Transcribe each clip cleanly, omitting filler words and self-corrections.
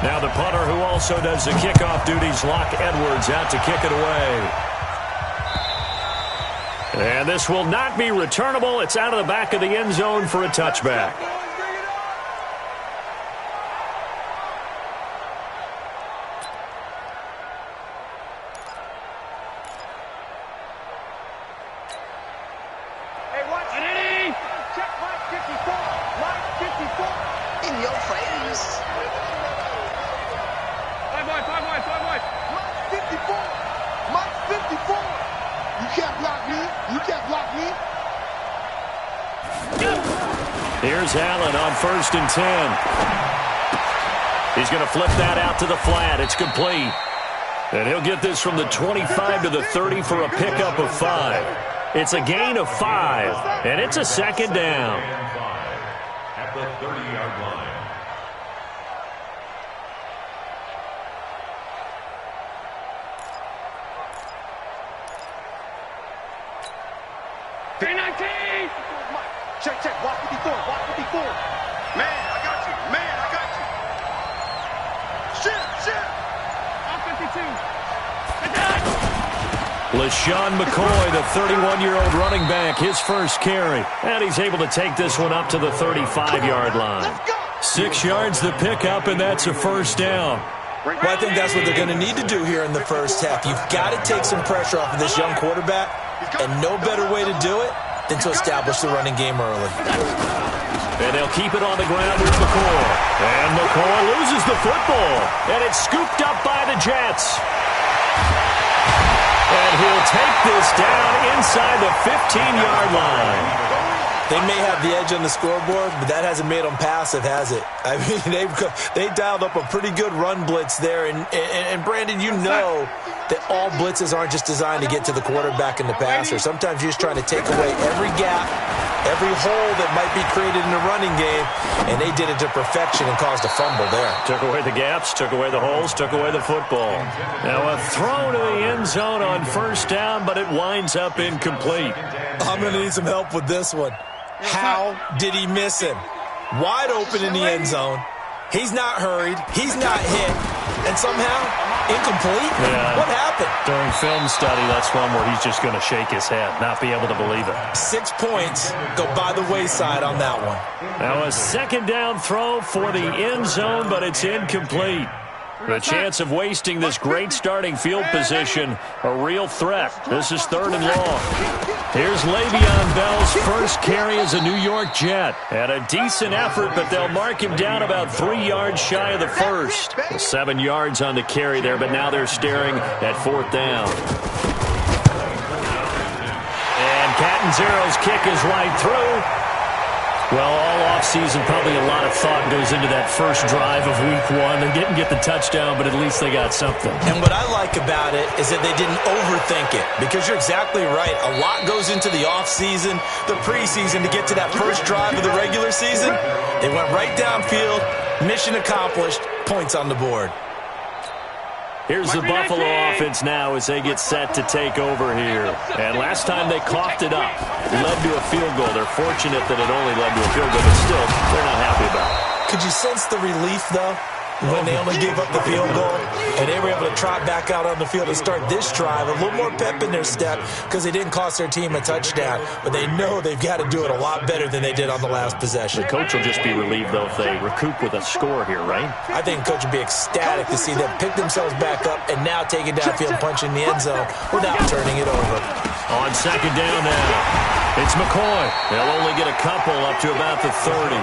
Now the punter who also does the kickoff duties, Locke Edwards, out to kick it away. And this will not be returnable. It's out of the back of the end zone for a touchback. Here's Allen on 1st and 10. He's going to flip that out to the flat. It's complete. And he'll get this from the 25 to the 30 for a pickup of 5. It's a gain of 5, and it's a second down. At the 30-yard line. Check, check. Watch 54. Watch 54. Man, I got you. Man, I got you. Shift. On 52. LaShawn McCoy, the 31-year-old running back, his first carry. And he's able to take this one up to the 35-yard line. 6 yards the pickup, and that's a first down. Well, I think that's what they're going to need to do here in the first half. You've got to take some pressure off of this young quarterback, and no better way to do it than to establish the running game early. And they'll keep it on the ground with McCoy. And McCoy loses the football. And it's scooped up by the Jets. And he'll take this down inside the 15-yard line. They may have the edge on the scoreboard, but that hasn't made them passive, has it? I mean, they dialed up a pretty good run blitz there. And Brandon, you know that all blitzes aren't just designed to get to the quarterback and the passer. Sometimes you're just trying to take away every gap, every hole that might be created in the running game, and they did it to perfection and caused a fumble there. Took away the gaps, took away the holes, took away the football. Now a throw to the end zone on first down, but it winds up incomplete. I'm going to need some help with this one. How did he miss him? Wide open in the end zone. He's not hurried. He's not hit. And somehow, incomplete? Yeah. What happened? During film study, that's one where he's just going to shake his head, not be able to believe it. 6 points go by the wayside on that one. Now a second down throw for the end zone, but it's incomplete. The chance of wasting this great starting field position, a real threat. This is 3rd and long. Here's Le'Veon Bell's first carry as a New York Jet. And a decent effort, but they'll mark him down about 3 yards shy of the first. 7 yards on the carry there, but now they're staring at 4th down. And Catanzaro's kick is right through. Well, all offseason, probably a lot of thought goes into that first drive of week 1. They didn't get the touchdown, but at least they got something. And what I like about it is that they didn't overthink it, because you're exactly right. A lot goes into the offseason, the preseason, to get to that first drive of the regular season. They went right downfield, mission accomplished, points on the board. Here's the Buffalo offense now as they get set to take over here. And last time they coughed it up. It led to a field goal. They're fortunate that it only led to a field goal, but still, they're not happy about it. Could you sense the relief, though, when they only gave up the field goal? And they were able to trot back out on the field and start this drive. A little more pep in their step because they didn't cost their team a touchdown. But they know they've got to do it a lot better than they did on the last possession. The coach will just be relieved, though, if they recoup with a score here, right? I think the coach will be ecstatic to see them pick themselves back up and now take it downfield, punch in the end zone without turning it over. On second down now, it's McCoy. They'll only get a couple up to about the 30.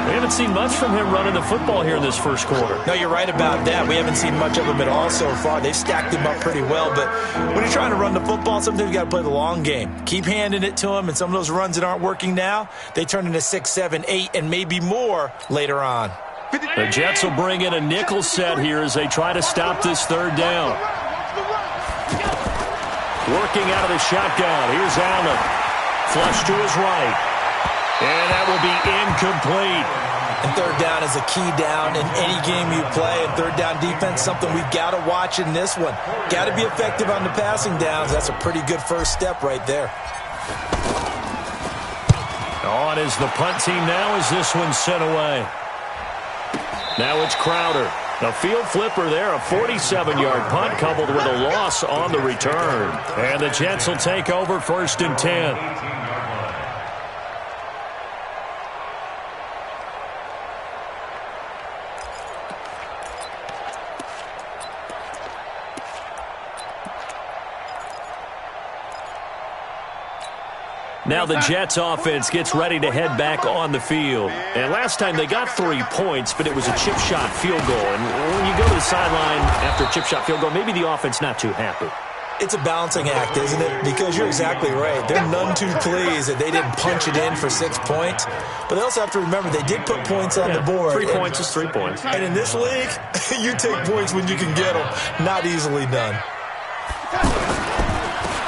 We haven't seen much from him running the football here in this first quarter. No, you're right about that. We haven't seen much of him at all so far. They've stacked him up pretty well, but when you're trying to run the football, sometimes you got to play the long game. Keep handing it to him, and some of those runs that aren't working now, they turn into 6, 7, 8, and maybe more later on. The Jets will bring in a nickel set here as they try to stop this 3rd down. Working out of the shotgun. Here's Allen. Flush to his right. And that will be incomplete. And 3rd down is a key down in any game you play. And 3rd down defense, something we've got to watch in this one. Got to be effective on the passing downs. That's a pretty good first step right there. On is the punt team now as this one's sent away. Now it's Crowder. A field flipper there, a 47-yard punt coupled with a loss on the return. And the Jets will take over 1st and 10. Now the Jets offense gets ready to head back on the field. And last time they got 3 points, but it was a chip shot field goal. And when you go to the sideline after a chip shot field goal, maybe the offense not too happy. It's a balancing act, isn't it? Because you're exactly right. They're none too pleased that they didn't punch it in for 6 points. But they also have to remember they did put points on the board. 3 points is 3 points. And in this league, you take points when you can get them. Not easily done.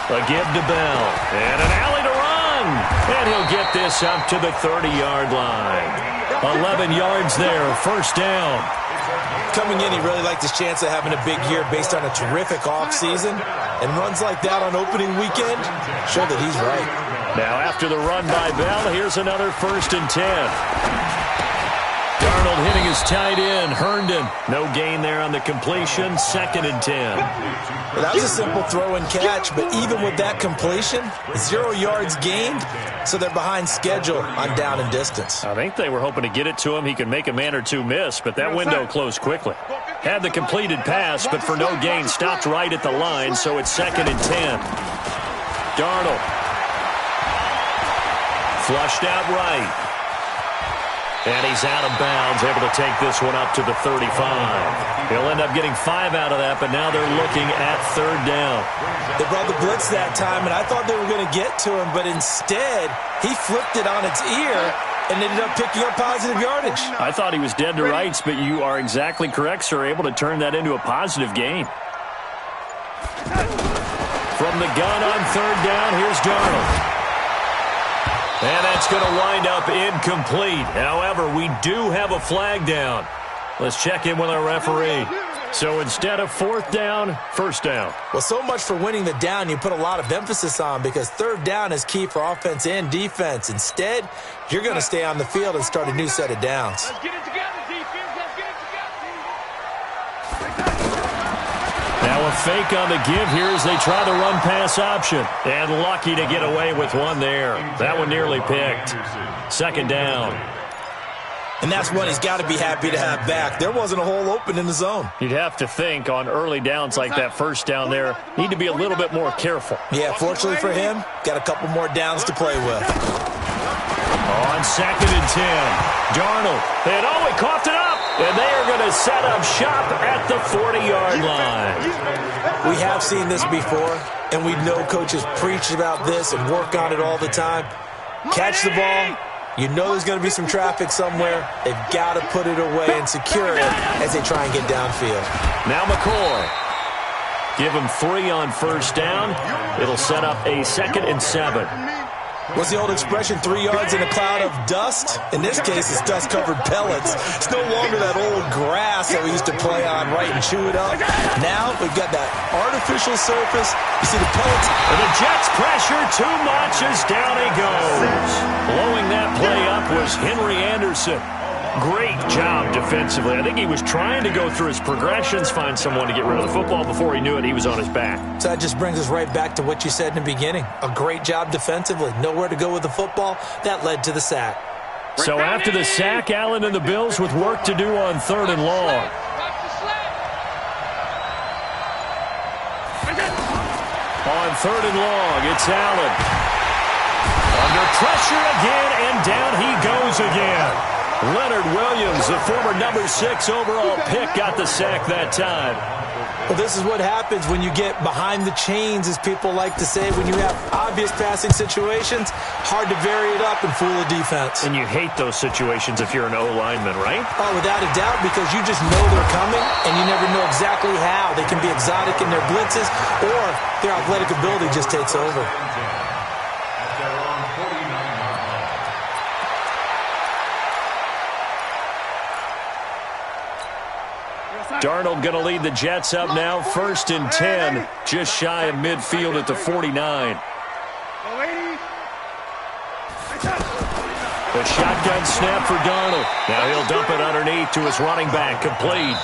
A give to Bell. And an alley to run. And he'll get this up to the 30-yard line. 11 yards there, 1st down. Coming in, he really liked his chance of having a big year based on a terrific offseason. And runs like that on opening weekend show that he's right. Now after the run by Bell, here's another 1st and 10. Darnold hitting his tight end, Herndon. No gain there on the completion, 2nd and 10. Well, that was a simple throw and catch, but even with that completion, 0 yards gained, so they're behind schedule on down and distance. I think they were hoping to get it to him. He could make a man or two miss, but that window closed quickly. Had the completed pass, but for no gain, stopped right at the line, so it's 2nd and 10. Darnold. Flushed out right. And he's out of bounds, able to take this one up to the 35. He'll end up getting 5 out of that, but now they're looking at 3rd down. They brought the blitz that time, and I thought they were going to get to him, but instead, he flipped it on its ear and ended up picking up positive yardage. I thought he was dead to rights, but you are exactly correct, sir, able to turn that into a positive gain. From the gun on 3rd down, here's Darnold. And that's going to wind up incomplete. However, we do have a flag down. Let's check in with our referee. So instead of 4th down, 1st down. Well, so much for winning the down you put a lot of emphasis on because 3rd down is key for offense and defense. Instead, you're going to stay on the field and start a new set of downs. Let's get it together, defense. Let's get it together. Now a fake on the give here as they try the run-pass option. And lucky to get away with one there. That one nearly picked. 2nd down. And that's one he's got to be happy to have back. There wasn't a hole open in the zone. You'd have to think on early downs like that 1st down there, need to be a little bit more careful. Yeah, fortunately for him, got a couple more downs to play with. On 2nd and 10, Darnold. And oh, he coughed it up. And they are going to set up shop at the 40-yard line. We have seen this before, and we know coaches preach about this and work on it all the time. Catch the ball. You know there's going to be some traffic somewhere. They've got to put it away and secure it as they try and get downfield. Now McCoy. Give him 3 on 1st down. It'll set up a 2nd and 7. What's the old expression, 3 yards in a cloud of dust? In this case, it's dust-covered pellets. It's no longer that old grass that we used to play on, right, and chew it up. Now we've got that artificial surface. You see the pellets. And the Jets pressure too much as down he goes. Blowing that play up was Henry Anderson. Great job defensively. I think he was trying to go through his progressions, find someone to get rid of the football. Before he knew it, he was on his back. So that just brings us right back to what you said in the beginning. A great job defensively. Nowhere to go with the football. That led to the sack. So after the sack, Allen and the Bills with work to do on 3rd and long. On 3rd and long, it's Allen. Under pressure again, and down he goes again. Leonard Williams, the former number 6 overall pick, got the sack that time. Well, this is what happens when you get behind the chains, as people like to say. When you have obvious passing situations, hard to vary it up and fool a defense. And you hate those situations if you're an O-lineman, right? Oh, without a doubt, because you just know they're coming, and you never know exactly how. They can be exotic in their blitzes, or their athletic ability just takes over. Darnold going to lead the Jets up now, 1st and 10, just shy of midfield at the 49. The shotgun snap for Darnold. Now he'll dump it underneath to his running back, complete.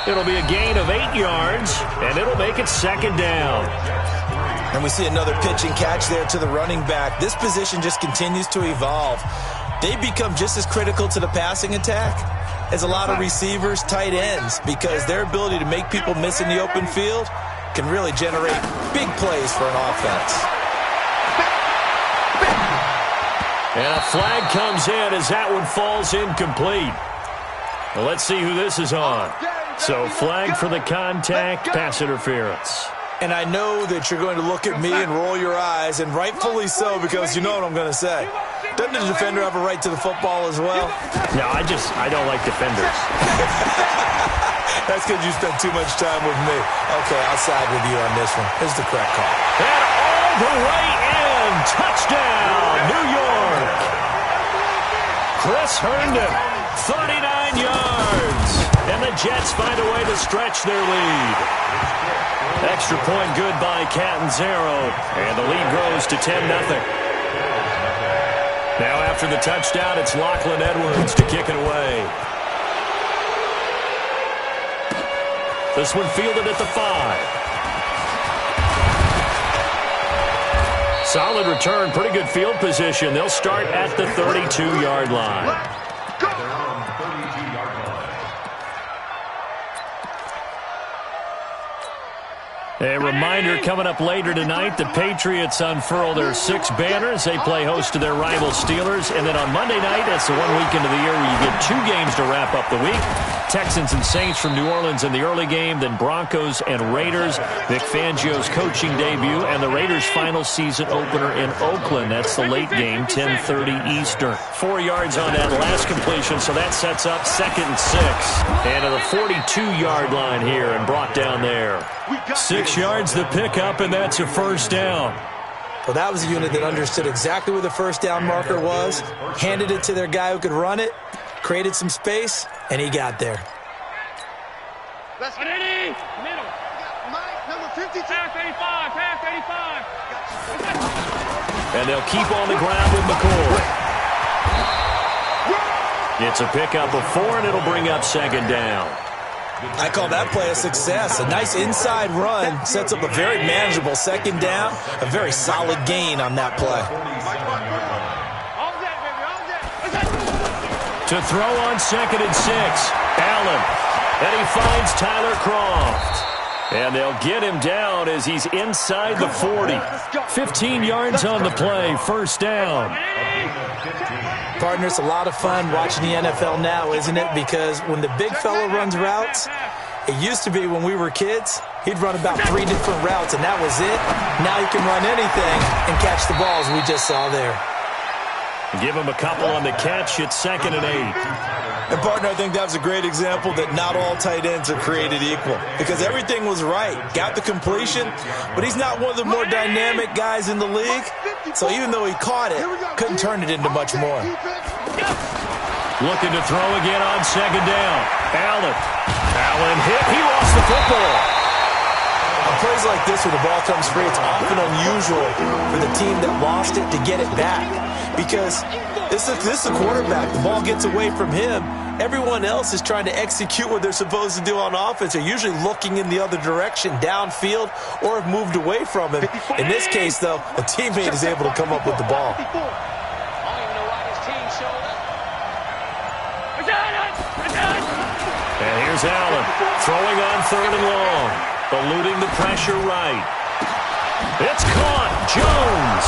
It'll be a gain of 8 yards, and it'll make it second down. And we see another pitch and catch there to the running back. This position just continues to evolve. They become just as critical to the passing attack as a lot of receivers, tight ends, because their ability to make people miss in the open field can really generate big plays for an offense. And a flag comes in as that one falls incomplete. Well, let's see who this is on. So flag for the contact, pass interference. And I know that you're going to look at me and roll your eyes, and rightfully so, because you know what I'm going to say. Doesn't the defender have a right to the football as well? No, I don't like defenders. That's because you spent too much time with me. Okay, I'll side with you on this one. Here's the correct call. And all the way in. Touchdown, New York. Chris Herndon, 39 yards. And the Jets find a way to stretch their lead. Extra point good by Catanzaro. And the lead grows to 10-0. Now after the touchdown, it's Lachlan Edwards to kick it away. This one fielded at the 5. Solid return, pretty good field position. They'll start at the 32-yard line. A reminder, coming up later tonight, the Patriots unfurl their 6 banners. They play host to their rival Steelers. And then on Monday night, that's the one weekend of the year where you get 2 games to wrap up the week. Texans and Saints from New Orleans in the early game, then Broncos and Raiders. Vic Fangio's coaching debut, and the Raiders' final season opener in Oakland. That's the late game, 10:30 Eastern. 4 yards on that last completion, so that sets up 2nd and 6. And to the 42-yard line here and brought down there. 6 yards the pickup, and that's a first down. Well, that was a unit that understood exactly where the first down marker was, handed it to their guy who could run it, created some space, and he got there. Let's get it. Middle. Mike, number 52. Pass 85. Pass 85. And they'll keep on the ground with McCoy. It's a pickup of 4, and it'll bring up 2nd down. I call that play a success. A nice inside run sets up a very manageable 2nd down. A very solid gain on that play. To throw on 2nd and 6. Allen. And he finds Tyler Kroft. And they'll get him down as he's inside the 40. 15 yards on the play. First down. Partner, it's a lot of fun watching the NFL now, isn't it? Because when the big fella runs routes, it used to be when we were kids, he'd run about 3 different routes, and that was it. Now he can run anything and catch the balls we just saw there. Give him a couple on the catch. It's 2nd and 8. And, partner, I think that was a great example that not all tight ends are created equal. Because everything was right. Got the completion, but he's not one of the more dynamic guys in the league. So even though he caught it, couldn't turn it into much more. Looking to throw again on 2nd down. Allen hit. He lost the football. On plays like this where the ball comes free, it's often unusual for the team that lost it to get it back. Because this is a quarterback. The ball gets away from him. Everyone else is trying to execute what they're supposed to do on offense. They're usually looking in the other direction, downfield, or have moved away from him. In this case, though, a teammate is able to come up with the ball. And here's Allen throwing on 3rd and long. Eluding the pressure right. It's caught. Jones.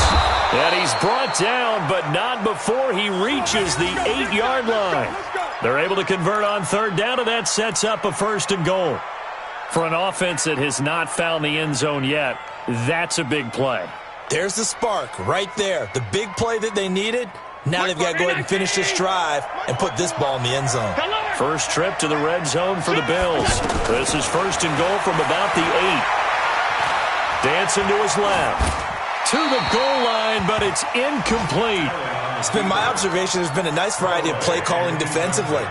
And he's brought down, but not before he reaches the 8-yard line. They're able to convert on 3rd down, and that sets up a 1st and goal. For an offense that has not found the end zone yet, that's a big play. There's the spark right there. The big play that they needed. Now they've got to go ahead and finish this drive and put this ball in the end zone. First trip to the red zone for the Bills. This is 1st and goal from about the 8. Dancing to his left. To the goal line, but it's incomplete. It's been my observation there's been a nice variety of play calling defensively.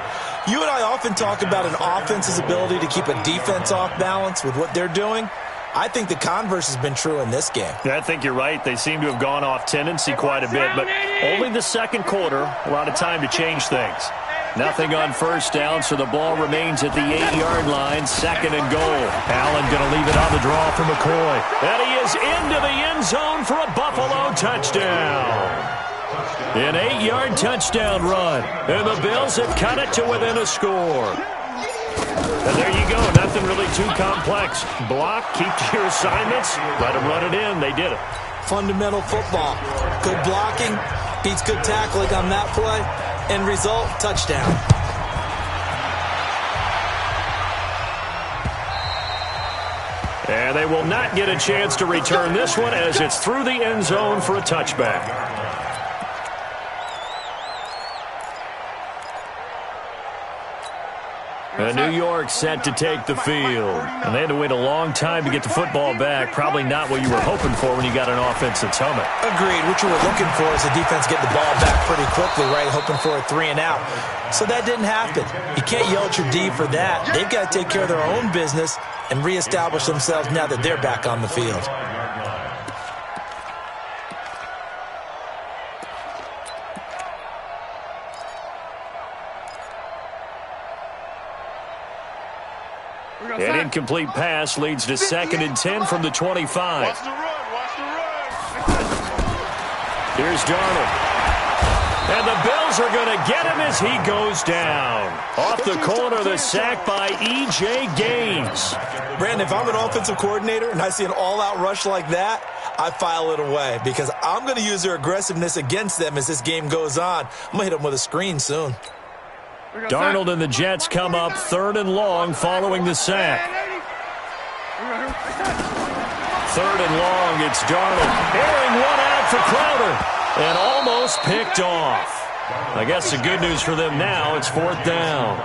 You and I often talk about an offense's ability to keep a defense off balance with what they're doing. I think the converse has been true in this game. Yeah, I think you're right. They seem to have gone off tendency quite a bit, but only the second quarter, a lot of time to change things. Nothing on first down, so the ball remains at the 8-yard line, second and goal. Allen going to leave it on the draw for McCoy. And he is into the end zone for a Buffalo touchdown. An 8-yard touchdown run, and the Bills have cut it to within a score. And there you go, nothing really too complex. Block, keep to your assignments, let them run it in. They did it. Fundamental football. Good blocking, beats good tackling on that play. End result, touchdown. And they will not get a chance to return this one as it's through the end zone for a touchback. And New York set to take the field. And they had to wait a long time to get the football back. Probably not what you were hoping for when you got an offense that's humming. Agreed. What you were looking for is the defense getting the ball back pretty quickly, right? Hoping for a 3-and-out. So that didn't happen. You can't yell at your D for that. They've got to take care of their own business and reestablish themselves now that they're back on the field. An incomplete pass leads to 2nd and 10 from the 25. Watch the run. Watch the run. Here's Darnold. And the Bills are going to get him as he goes down. Off the corner, the sack by E.J. Gaines. Brandon, if I'm an offensive coordinator and I see an all-out rush like that, I file it away because I'm going to use their aggressiveness against them as this game goes on. I'm going to hit them with a screen soon. Darnold and the Jets come up 3rd and long following the sack. 3rd and long, it's Darnold. Airing one out for Crowder. And almost picked off. I guess the good news for them now, it's 4th down.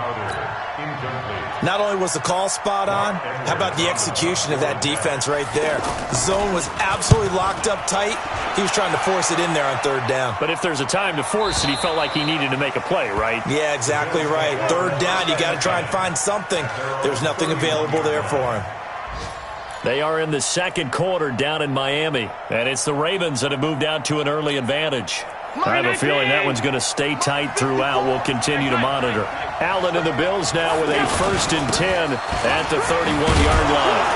Not only was the call spot on, how about the execution of that defense right there? The zone was absolutely locked up tight. He was trying to force it in there on 3rd down. But if there's a time to force it, he felt like he needed to make a play, right? Yeah, exactly right. 3rd down, you got to try and find something. There's nothing available there for him. They are in the second quarter down in Miami, and it's the Ravens that have moved out to an early advantage. I have a feeling that one's going to stay tight throughout. We'll continue to monitor. Allen and the Bills now with a 1st and 10 at the 31-yard line.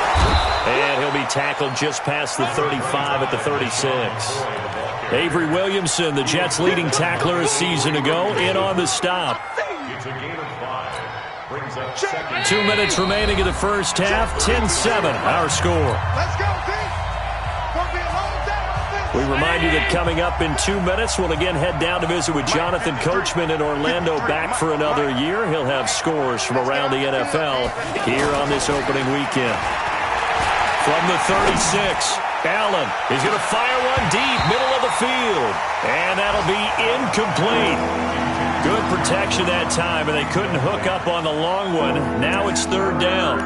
And he'll be tackled just past the 35 at the 36. Avery Williamson, the Jets' leading tackler a season ago, in on the stop. It's a gain of 5. Brings up 2nd. 2 minutes remaining in the first half. 10-7, our score. Let's go, D. Gonna be a long day on this. We remind you that coming up in 2 minutes, we'll again head down to visit with Jonathan Coachman in Orlando, back for another year. He'll have scores from around the NFL here on this opening weekend. From the 36, Allen is going to fire one deep, middle of the field. And that'll be incomplete. Good protection that time, and they couldn't hook up on the long one. Now it's 3rd down.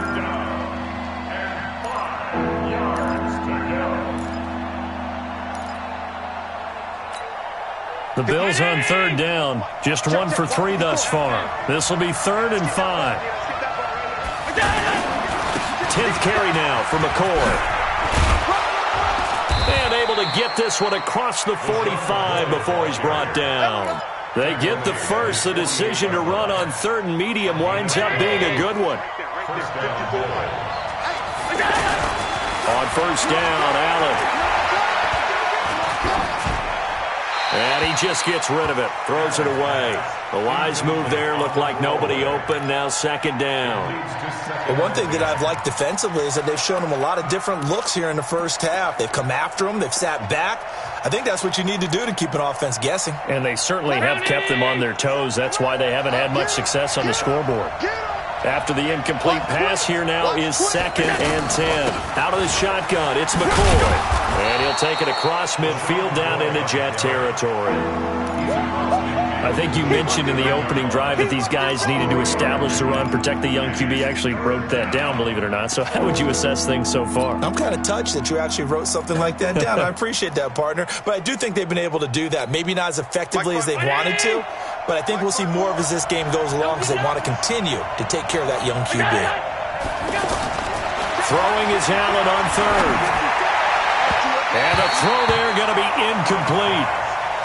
The Bills on 3rd down, just 1 for 3 thus far. This will be 3rd and 5. 10th carry now for McCoy. And able to get this one across the 45 before he's brought down. They get the first. The decision to run on 3rd and medium winds up being a good one. On 1st down, Allen. And he just gets rid of it, throws it away. The wise move there, looked like nobody open, now 2nd down. But one thing that I've liked defensively is that they've shown him a lot of different looks here in the first half. They've come after him, they've sat back. I think that's what you need to do to keep an offense guessing. And they certainly have kept them on their toes. That's why they haven't had much success on the scoreboard. After the incomplete pass, here now is 2nd and 10. Out of the shotgun, it's McCoy. And he'll take it across midfield down into Jet territory. I think you mentioned in the opening drive that these guys needed to establish the run, protect the young QB. Actually wrote that down, believe it or not. So how would you assess things so far? I'm kind of touched that you actually wrote something like that down. I appreciate that, partner. But I do think they've been able to do that. Maybe not as effectively as they've wanted to, but I think we'll see more of as this game goes along because they want to continue to take care of that young QB. Throwing is Allen on third. And the throw there going to be incomplete.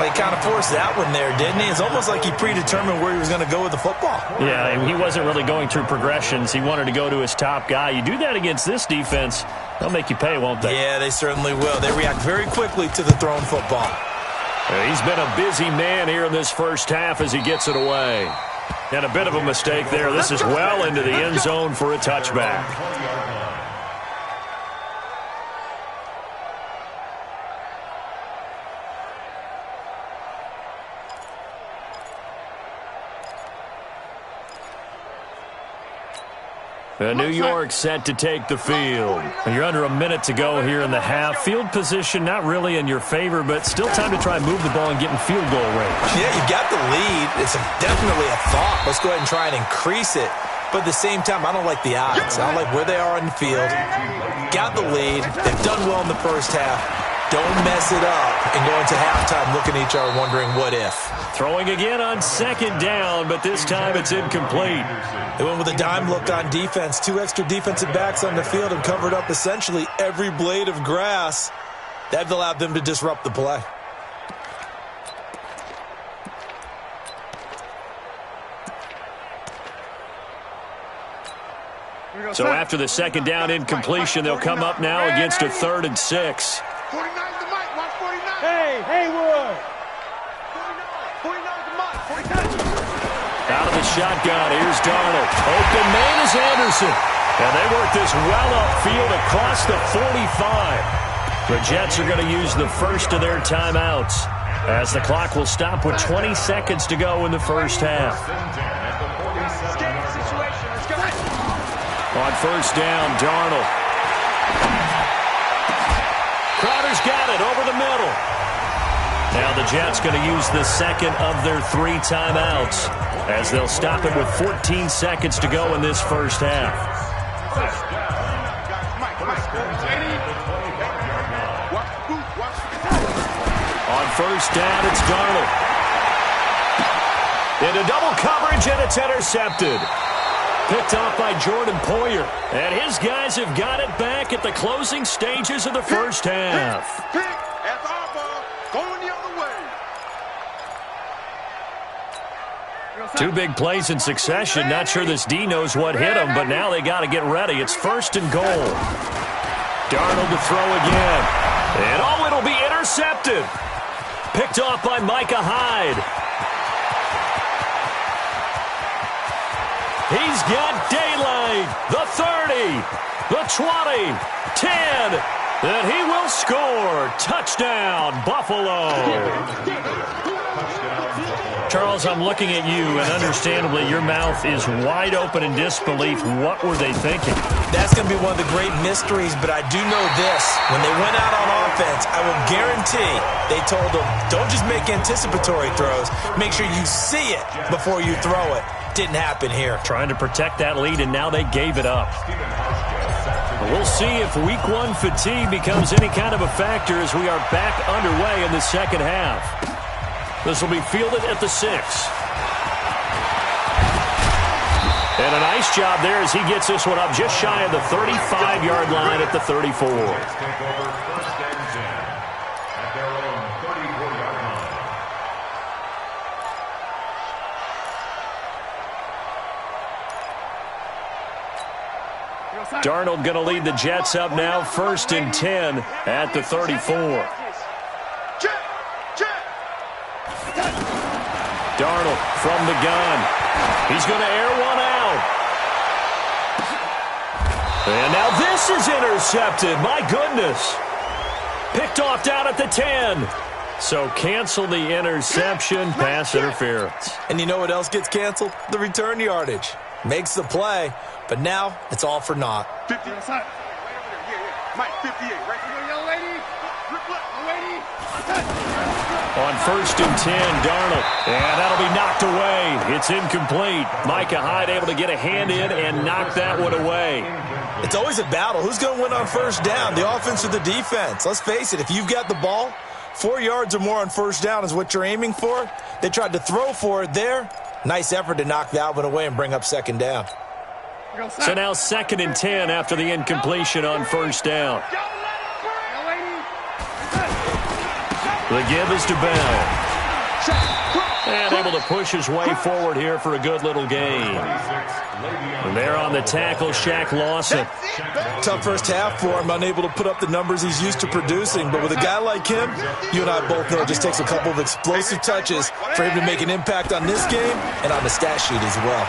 Well, he kind of forced that one there, didn't he? It's almost like he predetermined where he was going to go with the football. Yeah, he wasn't really going through progressions. He wanted to go to his top guy. You do that against this defense, they'll make you pay, won't they? Yeah, they certainly will. They react very quickly to the thrown football. He's been a busy man here in this first half as he gets it away. And a bit of a mistake there. This is well into the end zone for a touchback. New York set to take the field. You're under a minute to go here in the half. Field position not really in your favor, but still time to try and move the ball and get in field goal range. Yeah, you got the lead. It's definitely a thought. Let's go ahead and try and increase it. But at the same time, I don't like the odds. I don't like where they are on the field. Got the lead. They've done well in the first half. Don't mess it up and go into halftime looking at each other wondering what if. Throwing again on second down, but this time it's incomplete. They went with a dime look on defense. 2 extra defensive backs on the field and covered up essentially every blade of grass. That allowed them to disrupt the play. So after the second down incompletion, they'll come up now against a 3rd and 6. 49 the mic. Watch 49. Hey, Haywood. 49 the mic. 49. Out of the shotgun, here's Darnold. Open man is Anderson. And they work this well upfield across the 45. The Jets are going to use the first of their timeouts as the clock will stop with 20 seconds to go in the first half. On first down, Darnold. Crowder's got it over the middle. Now the Jets going to use the second of their 3 timeouts as they'll stop it with 14 seconds to go in this first half. On first down, it's Darnold. Into double coverage, and it's intercepted. Picked off by Jordan Poyer. And his guys have got it back at the closing stages of the first half. Pick. That's our ball. Going the other way. 2 big plays in succession. Not sure this D knows what hit him, but now they got to get ready. It's 1st and goal. Darnold to throw again. And oh, it'll be intercepted. Picked off by Micah Hyde. He's got daylight. The 30, the 20, 10, and he will score. Touchdown, Buffalo. Charles, I'm looking at you, and understandably, your mouth is wide open in disbelief. What were they thinking? That's going to be one of the great mysteries, but I do know this. When they went out on offense, I will guarantee they told them, don't just make anticipatory throws. Make sure you see it before you throw it. Didn't happen here. Trying to protect that lead, and now they gave it up. We'll see if Week 1 fatigue becomes any kind of a factor as we are back underway in the second half. This will be fielded at the 6. And a nice job there as he gets this one up just shy of the 35-yard line at the 34. Darnold going to lead the Jets up now, 1st and 10 at the 34. Darnold from the gun. He's going to air one out. And now this is intercepted. My goodness. Picked off down at the 10. So cancel the interception, pass interference. And you know what else gets canceled? The return yardage. Makes the play, but now it's all for naught. 50 inside. Mike, 58. Right here, young lady. On 1st and 10, Darnold. And that'll be knocked away. It's incomplete. Micah Hyde able to get a hand in and knock that one away. It's always a battle. Who's going to win on first down, the offense or the defense? Let's face it, if you've got the ball, 4 yards or more on first down is what you're aiming for. They tried to throw for it there. Nice effort to knock that one away and bring up second down. So now 2nd and 10 after the incompletion on first down. The give is to Bell. And able to push his way forward here for a good little gain. And there on the tackle, Shaq Lawson. Tough first half for him, unable to put up the numbers he's used to producing. But with a guy like him, you and I both know it just takes a couple of explosive touches for him to make an impact on this game and on the stat sheet as well.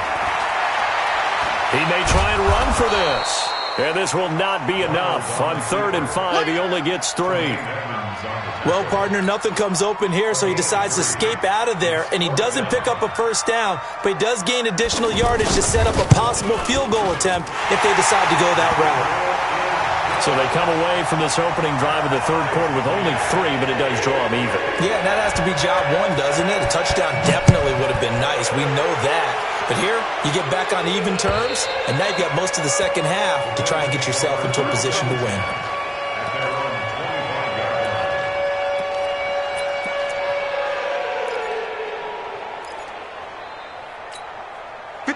He may try and run for this. And this will not be enough. On 3rd and 5, he only gets 3. Well, partner, nothing comes open here, so he decides to escape out of there, and he doesn't pick up a first down, but he does gain additional yardage to set up a possible field goal attempt if they decide to go that route. So they come away from this opening drive of the 3rd quarter with only 3, but it does draw them even. Yeah, and that has to be job one, doesn't it? A touchdown definitely would have been nice. We know that. But here, you get back on even terms, and now you've got most of the second half to try and get yourself into a position to win.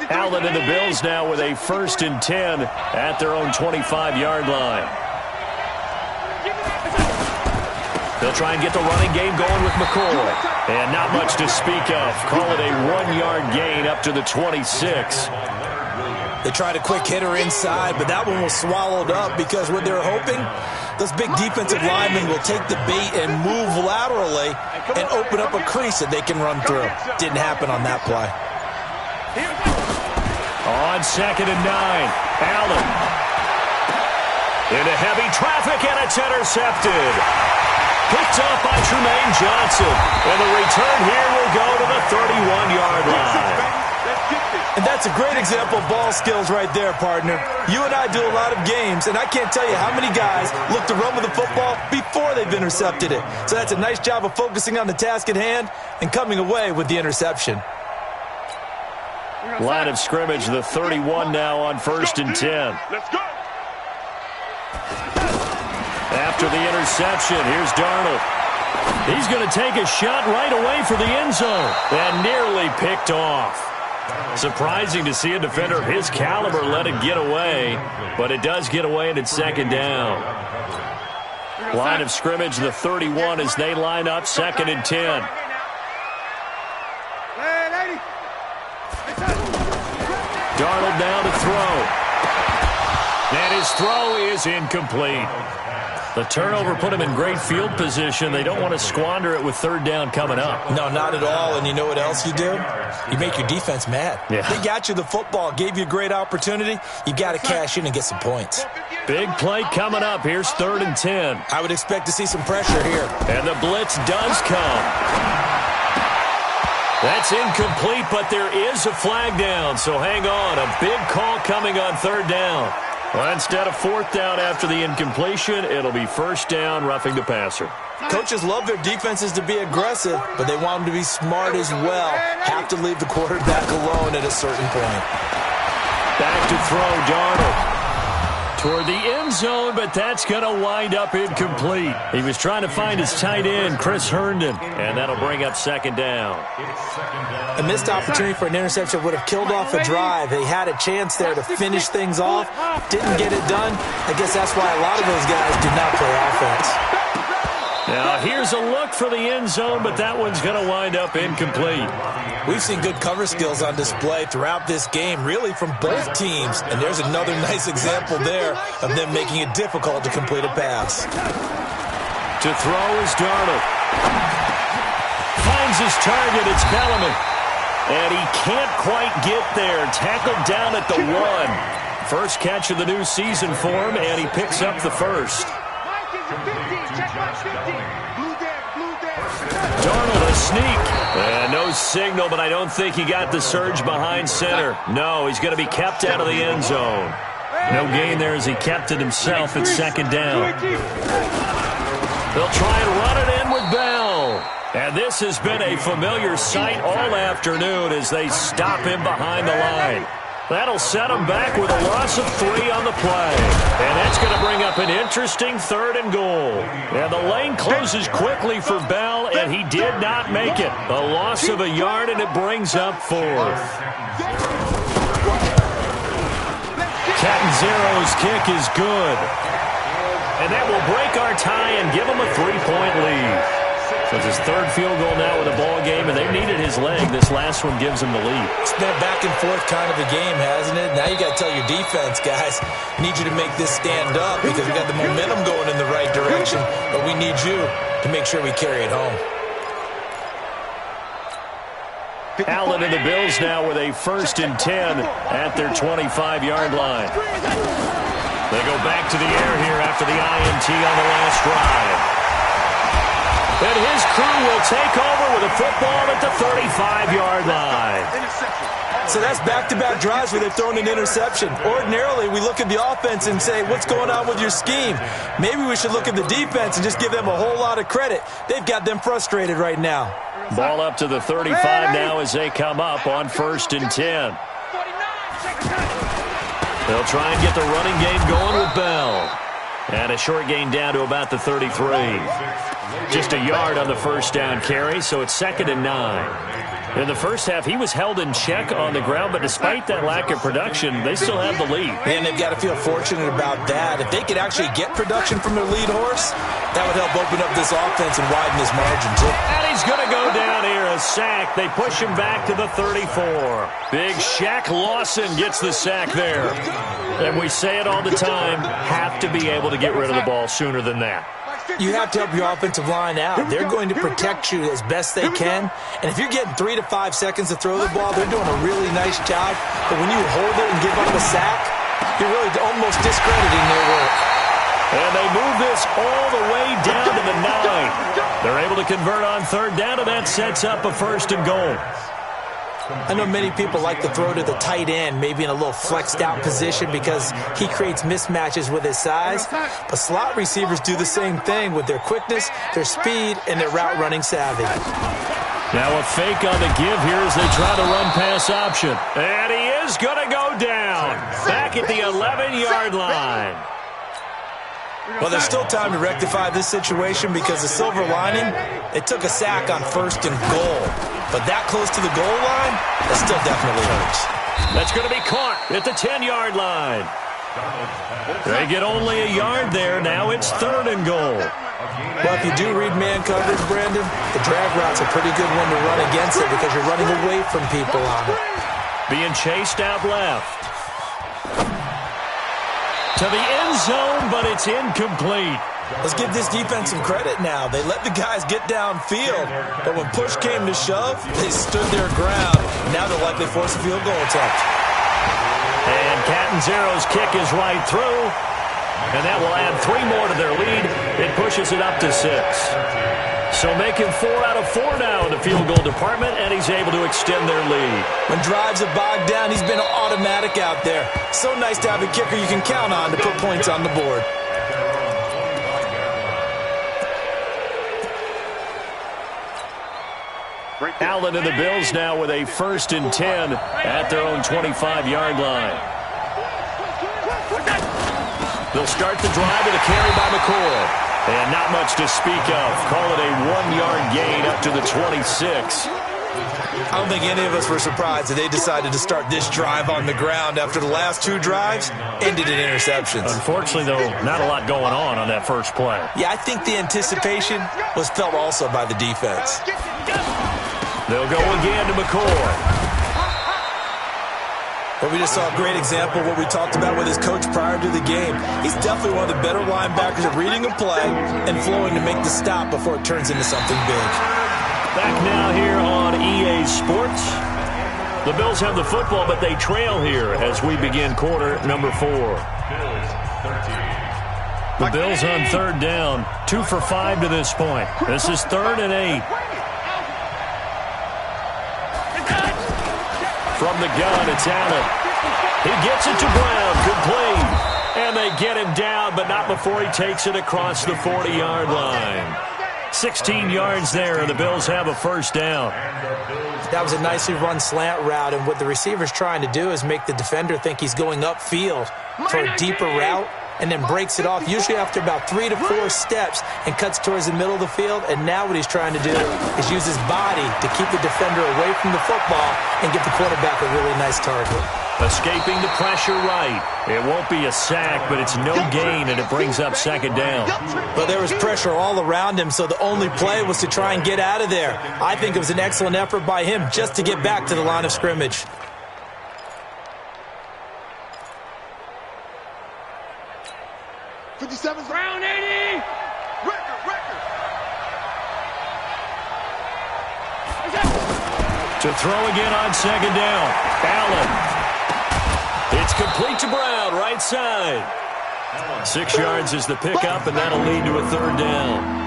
Allen and the Bills now with a 1st and 10 at their own 25-yard line. They'll try and get the running game going with McCoy. And not much to speak of. Call it a 1-yard gain up to the 26. They tried a quick hitter inside, but that one was swallowed up because what they're hoping, those big defensive linemen will take the bait and move laterally and open up a crease that they can run through. Didn't happen on that play. On 2nd and 9, Allen. Into heavy traffic, and it's intercepted. Picked off by Tremaine Johnson. And the return here will go to the 31-yard line. And that's a great example of ball skills right there, partner. You and I do a lot of games, and I can't tell you how many guys look to run with the football before they've intercepted it. So that's a nice job of focusing on the task at hand and coming away with the interception. Line of scrimmage, the 31 now on 1st and 10. Let's go. After the interception, here's Darnold. He's going to take a shot right away for the end zone. And nearly picked off. Surprising to see a defender of his caliber let it get away, but it does get away and it's 2nd down. Line of scrimmage, the 31 as they line up 2nd and 10. Darnold now to throw. And his throw is incomplete. The turnover put him in great field position. They don't want to squander it with 3rd down coming up. No, not at all. And you know what else you do? You make your defense mad. Yeah. They got you the football, gave you a great opportunity. You got to cash in and get some points. Big play coming up. Here's 3rd and 10. I would expect to see some pressure here. And the blitz does come. That's incomplete, but there is a flag down. So hang on. A big call coming on 3rd down. Well, instead of 4th down after the incompletion, it'll be 1st down, roughing the passer. Coaches love their defenses to be aggressive, but they want them to be smart as well. Have to leave the quarterback alone at a certain point. Back to throw, Darnold. Toward the end zone, but that's going to wind up incomplete. He was trying to find his tight end, Chris Herndon, and that'll bring up 2nd down. A missed opportunity for an interception would have killed off a drive. They had a chance there to finish things off. Didn't get it done. I guess that's why a lot of those guys do not play offense. Now here's a look for the end zone, but that one's going to wind up incomplete. We've seen good cover skills on display throughout this game, really from both teams. And there's another nice example there of them making it difficult to complete a pass. To throw is Darnold. Finds his target, it's Bellamy. And he can't quite get there. Tackled down at the 1. First catch of the new season for him, and he picks up the first. Darnold a sneak. And no signal, but I don't think he got the surge behind center. No, he's going to be kept out of the end zone. No gain there as he kept it himself at 2nd down. They'll try and run it in with Bell. And this has been a familiar sight all afternoon as they stop him behind the line. That'll set him back with a loss of 3 on the play. And that's going to bring up an interesting 3rd and goal. And the lane closes quickly for Bell, and he did not make it. A loss of a yard, and it brings up 4th. Catanzaro's kick is good. And that will break our tie and give them a 3-point lead. So it's his third field goal now with a ball game, and they've needed his leg. This last one gives him the lead. It's been back and forth kind of a game, hasn't it? Now you got to tell your defense, guys, I need you to make this stand up because we got the momentum going in the right direction, but we need you to make sure we carry it home. Allen and the Bills now with a 1st and 10 at their 25-yard line. They go back to the air here after the INT on the last drive. And his crew will take over with a football at the 35-yard line. So that's back-to-back drives where they've thrown an interception. Ordinarily, we look at the offense and say, what's going on with your scheme? Maybe we should look at the defense and just give them a whole lot of credit. They've got them frustrated right now. Ball up to the 35 now as they come up on 1st and 10. They'll try and get the running game going with Bell. And a short gain down to about the 33. Just a yard on the first down carry, so it's 2nd and 9. In the first half, he was held in check on the ground, but despite that lack of production, they still have the lead. And they've got to feel fortunate about that. If they could actually get production from their lead horse, that would help open up this offense and widen his margin, too. And he's going to go down here, a sack. They push him back to the 34. Big Shaq Lawson gets the sack there. And we say it all the time, have to be able to get rid of the ball sooner than that. You have to help your offensive line out. They're going to protect you as best they can. And if you're getting 3 to 5 seconds to throw the ball, they're doing a really nice job. But when you hold it and give up a sack, you're really almost discrediting their work. And they move this all the way down to the 9. They're able to convert on 3rd down, and that sets up a 1st and goal. I know many people like to throw to the tight end, maybe in a little flexed out position because he creates mismatches with his size. But slot receivers do the same thing with their quickness, their speed, and their route running savvy. Now a fake on the give here as they try to run pass option. And he is going to go down. Back at the 11-yard line. Well, there's still time to rectify this situation because the silver lining, they took a sack on 1st and goal. But that close to the goal line, that still definitely hurts. That's going to be caught at the 10-yard line. They get only a yard there. Now it's 3rd and goal. Well, if you do read man coverage, Brandon, the drag route's a pretty good one to run against it because you're running away from people on it. Being chased out left. To the end zone, but it's incomplete. Let's give this defense some credit now. They let the guys get downfield, but when push came to shove, they stood their ground. Now they'll likely force a field goal attempt. And Catanzaro's kick is right through, and that will add 3 more to their lead. It pushes it up to 6. So making 4 out of 4 now in the field goal department, and he's able to extend their lead. When drives are bogged down, he's been automatic out there. So nice to have a kicker you can count on to put points on the board. Allen and the Bills now with a 1st and 10 at their own 25-yard line. They'll start the drive with a carry by McCoy. And not much to speak of. Call it a 1-yard gain up to the 26. I don't think any of us were surprised that they decided to start this drive on the ground after the last 2 drives ended in interceptions. Unfortunately, though, not a lot going on that first play. Yeah, I think the anticipation was felt also by the defense. They'll go again to McCoy. But we just saw a great example of what we talked about with his coach prior to the game. He's definitely one of the better linebackers at reading a play and flowing to make the stop before it turns into something big. Back now here on EA Sports. The Bills have the football, but they trail here as we begin quarter number 4. The Bills on 3rd down, 2 for 5 to this point. This is 3rd and 8. From the gun, it's Allen. He gets it to Brown, complete. And they get him down, but not before he takes it across the 40-yard line. 16 yards there, and the Bills have a 1st down. That was a nicely run slant route, and what the receiver's trying to do is make the defender think he's going upfield for a deeper route, and then breaks it off, usually after about 3 to 4 steps, and cuts towards the middle of the field. And now what he's trying to do is use his body to keep the defender away from the football and give the quarterback a really nice target. Escaping the pressure right. It won't be a sack, but it's no gain, and it brings up second down. But there was pressure all around him, so the only play was to try and get out of there. I think it was an excellent effort by him just to get back to the line of scrimmage. Round 80. Record. To throw again on second down. Allen. It's complete to Brown, right side. 6 yards is the pickup, and that'll lead to a third down.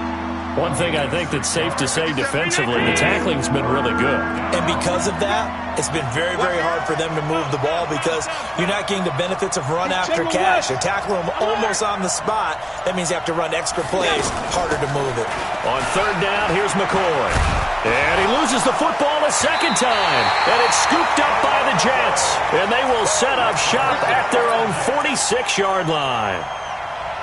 One thing I think that's safe to say defensively, the tackling's been really good. And because of that, it's been very, very hard for them to move the ball because you're not getting the benefits of run after catch. You're tackling them almost on the spot. That means you have to run extra plays, harder to move it. On third down, here's McCoy. And he loses the football a second time. And it's scooped up by the Jets. And they will set up shop at their own 46-yard line.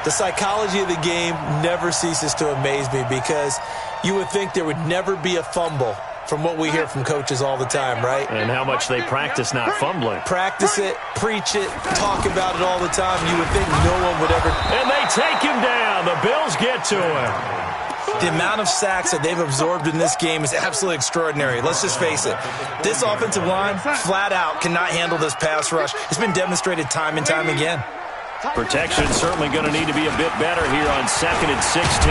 The psychology of the game never ceases to amaze me because you would think there would never be a fumble from what we hear from coaches all the time, right? And how much they practice not fumbling. Practice it, preach it, talk about it all the time. You would think no one would ever. And they take him down. The Bills get to him. The amount of sacks that they've absorbed in this game is absolutely extraordinary. Let's just face it. This offensive line, flat out, cannot handle this pass rush. It's been demonstrated time and time again. Protection certainly going to need to be a bit better here on 2nd and 16.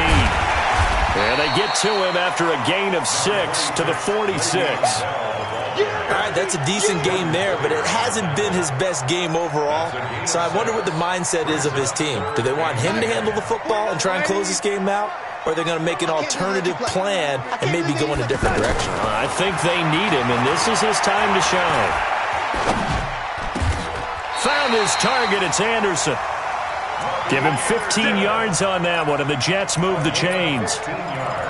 And they get to him after a gain of 6 to the 46. All right, that's a decent game there, but it hasn't been his best game overall. So I wonder what the mindset is of his team. Do they want him to handle the football and try and close this game out? Or are they going to make an alternative plan and maybe go in a different direction? I think they need him, and this is his time to shine. Found his target. It's Anderson. Give him 15 yards on that one, and the Jets move the chains.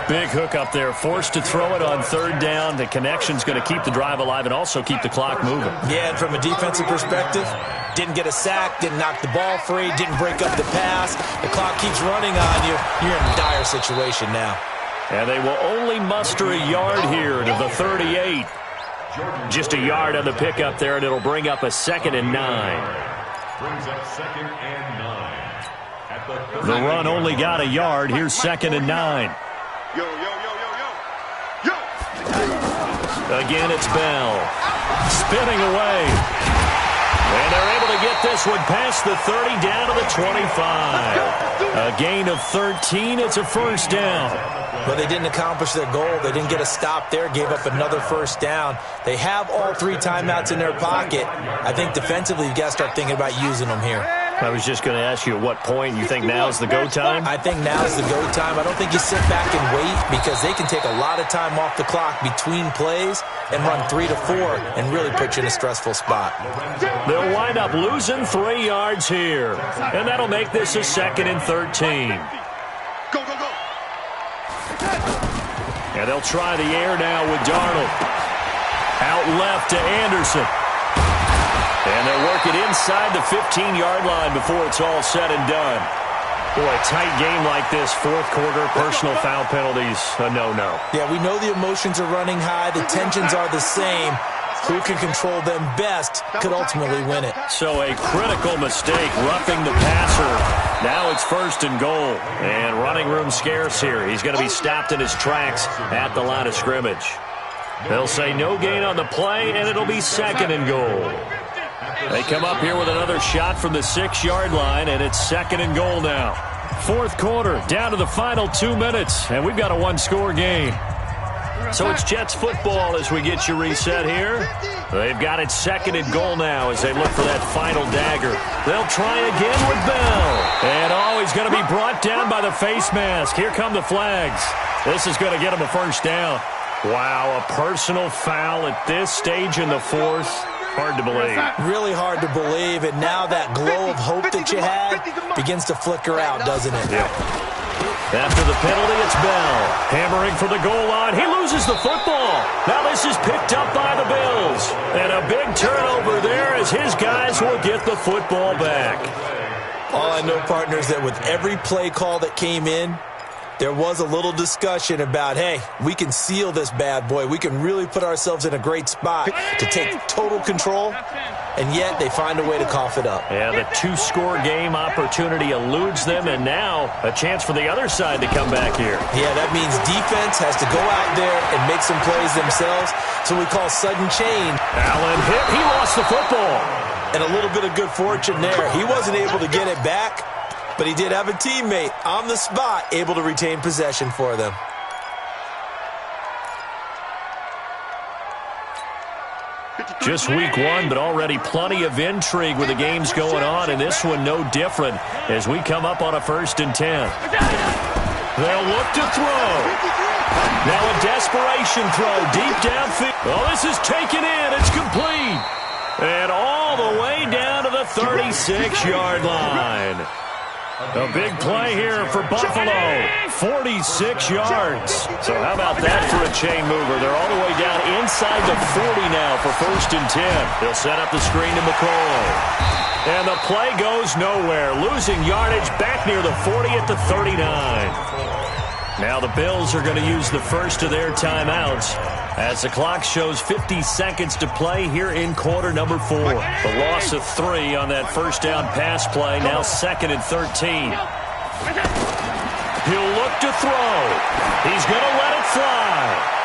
Big hook up there. Forced to throw it on third down. The connection's going to keep the drive alive and also keep the clock moving. Yeah, and from a defensive perspective, didn't get a sack, didn't knock the ball free, didn't break up the pass. The clock keeps running on you. You're in a dire situation now. And they will only muster a yard here to the 38. Just a yard on the pickup there, and it'll bring up a 2nd and 9. Brings up 2nd and 9. At the The run only got a yard. Here's 2nd and 9. Yo. Again, it's Bell. Spinning away. And they're able to get this one past the 30 down to the 25. A gain of 13. It's a first down. But they didn't accomplish their goal. They didn't get a stop there, gave up another first down. They have all 3 timeouts in their pocket. I think defensively you've got to start thinking about using them here. I was just going to ask you at what point you think now's the go time? I think now's the go time. I don't think you sit back and wait because they can take a lot of time off the clock between plays and run 3 to 4 and really put you in a stressful spot. They'll wind up losing 3 yards here. And that'll make this a 2nd and 13. Go. And they'll try the air now with Darnold. Out left to Anderson. And they'll work it inside the 15-yard line before it's all said and done. Boy, a tight game like this, fourth quarter, personal foul penalties, a no-no. Yeah, we know the emotions are running high. The tensions are the same. Who can control them best could ultimately win it. So a critical mistake, roughing the passer. Now it's 1st and goal. And running room scarce here. He's going to be stopped in his tracks at the line of scrimmage. They'll say no gain on the play, and it'll be 2nd and goal. They come up here with another shot from the 6-yard line, and it's 2nd and goal now. Fourth quarter, down to the final 2 minutes, and we've got a 1-score game. So it's Jets football as we get you reset here. They've got it 2nd and goal now as they look for that final dagger. They'll try again with Bell. And he's going to be brought down by the face mask. Here come the flags. This is going to get him a first down. Wow, a personal foul at this stage in the fourth. Hard to believe. Really hard to believe, and now that glow of hope that you had begins to flicker out, doesn't it? Yep. After the penalty, it's Bell. Hammering for the goal line. He loses the football. Now this is picked up by the Bills. And a big turnover there as his guys will get the football back. All I know, partner, is that with every play call that came in, there was a little discussion about, hey, we can seal this bad boy. We can really put ourselves in a great spot to take total control, and yet they find a way to cough it up. Yeah, the two-score game opportunity eludes them, and now a chance for the other side to come back here. Yeah, that means defense has to go out there and make some plays themselves. So we call sudden change. Allen hit. He lost the football. And a little bit of good fortune there. He wasn't able to get it back, but he did have a teammate on the spot able to retain possession for them. Just week one, but already plenty of intrigue with the games going on, and this one no different as we come up on a 1st and 10. They'll look to throw. Now a desperation throw deep downfield. Oh, this is taken in. It's complete. And all the way down to the 36-yard line. A big play here for Buffalo. 46 yards. So how about that for a chain mover? They're all the way down inside the 40 now for 1st and 10. They'll set up the screen to McCoy. And the play goes nowhere. Losing yardage back near the 40 at the 39. Now the Bills are going to use the first of their timeouts as the clock shows 50 seconds to play here in quarter number 4. The loss of 3 on that first down pass play, now 2nd and 13. He'll look to throw. He's going to let it fly.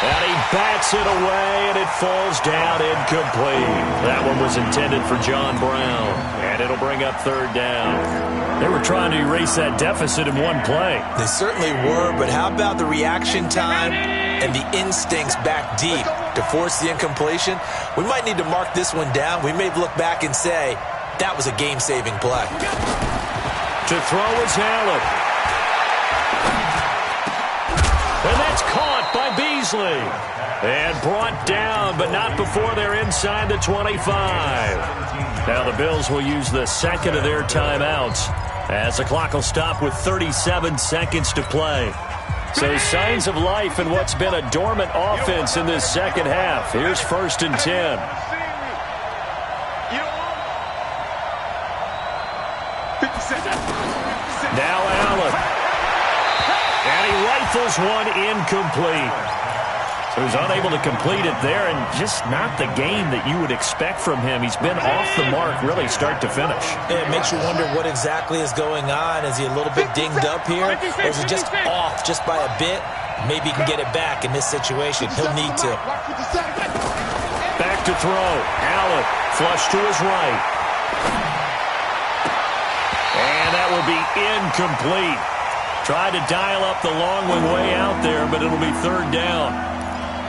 And he bats it away, and it falls down incomplete. That one was intended for John Brown, and it'll bring up 3rd down. They were trying to erase that deficit in one play. They certainly were, but how about the reaction time and the instincts back deep to force the incompletion? We might need to mark this one down. We may look back and say, that was a game-saving play. To throw is Allen. And that's caught by Beasley. And brought down, but not before they're inside the 25. Now the Bills will use the second of their timeouts as the clock will stop with 37 seconds to play. So signs of life in what's been a dormant offense in this second half. Here's 1st and 10. Now Allen. And he rifles one incomplete. So he's unable to complete it there, and just not the game that you would expect from him. He's been off the mark really start to finish. Yeah, it makes you wonder what exactly is going on. Is he a little bit dinged up here, or is he just off just by a bit? Maybe he can get it back in this situation. He'll need to. Back to throw. Allen flush to his right. And that will be incomplete. Tried to dial up the long way out there, but it'll be 3rd down.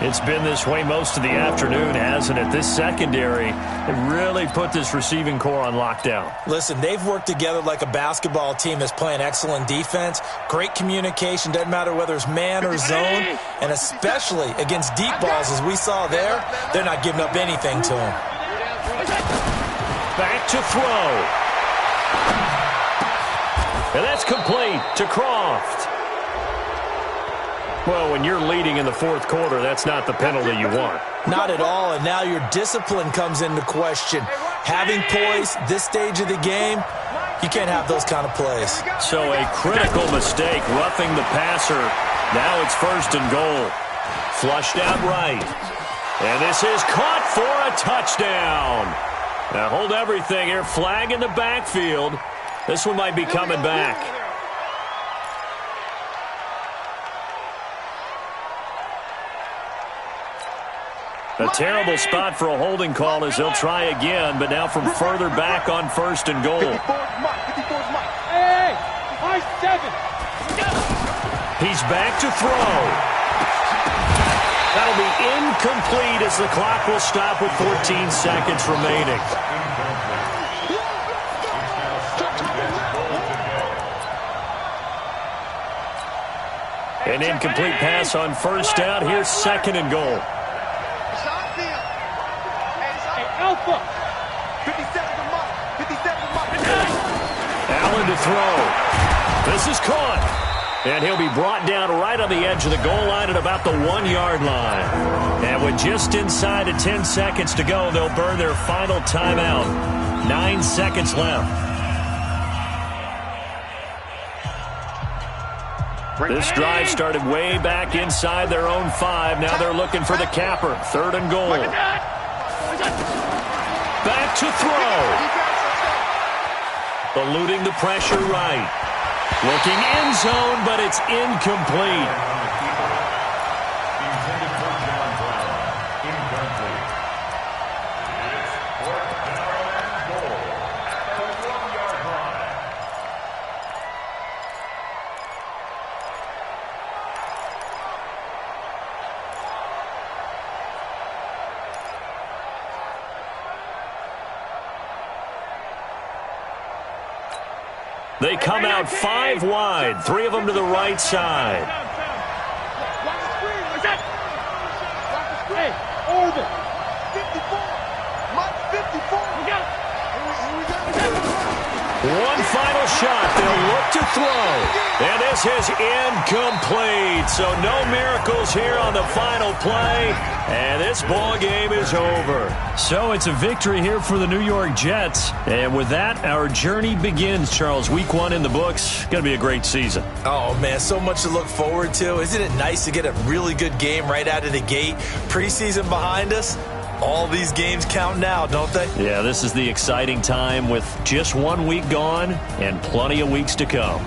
It's been this way most of the afternoon, hasn't it? This secondary, it really put this receiving core on lockdown. Listen, they've worked together like a basketball team that's playing excellent defense. Great communication, doesn't matter whether it's man or zone, and especially against deep balls, as we saw there, they're not giving up anything to them. Back to throw. And that's complete to Croft. Well, when you're leading in the 4th quarter, that's not the penalty you want. Not at all, and now your discipline comes into question. Having poise this stage of the game, you can't have those kind of plays. So a critical mistake, roughing the passer. Now it's 1st and goal. Flushed out right. And this is caught for a touchdown. Now hold everything here. Flag in the backfield. This one might be coming back. A terrible spot for a holding call as they'll try again, but now from further back on 1st and goal. He's back to throw. That'll be incomplete as the clock will stop with 14 seconds remaining. An incomplete pass on 1st down. Here's 2nd and goal. Allen to throw. This is caught. And he'll be brought down right on the edge of the goal line at about the 1-yard line. And with just inside of 10 seconds to go, they'll burn their final timeout. 9 seconds left. This drive started way back inside their own 5. Now they're looking for the capper. 3rd and goal. Back to throw. Eluding the pressure right. Looking end zone, but it's incomplete. They come out 5 wide, 3 of them to the right side. Watch the screen. Watch the screen. Over. 54. Mike 54. We got it. One final shot. They'll look to throw. And this is incomplete. So no miracles here on the final play. And this ball game is over. So it's a victory here for the New York Jets. And with that, our journey begins, Charles. Week 1 in the books. Going to be a great season. Oh, man, so much to look forward to. Isn't it nice to get a really good game right out of the gate? Preseason behind us. All these games count now, don't they? Yeah, this is the exciting time with just 1 week gone and plenty of weeks to come.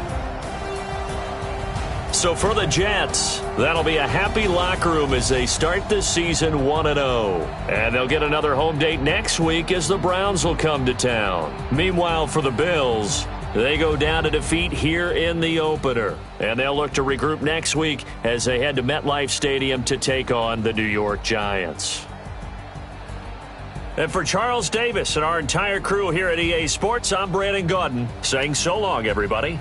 So for the Jets, that'll be a happy locker room as they start this season 1-0. And they'll get another home date next week as the Browns will come to town. Meanwhile, for the Bills, they go down to defeat here in the opener. And they'll look to regroup next week as they head to MetLife Stadium to take on the New York Giants. And for Charles Davis and our entire crew here at EA Sports, I'm Brandon Gaudin saying so long, everybody.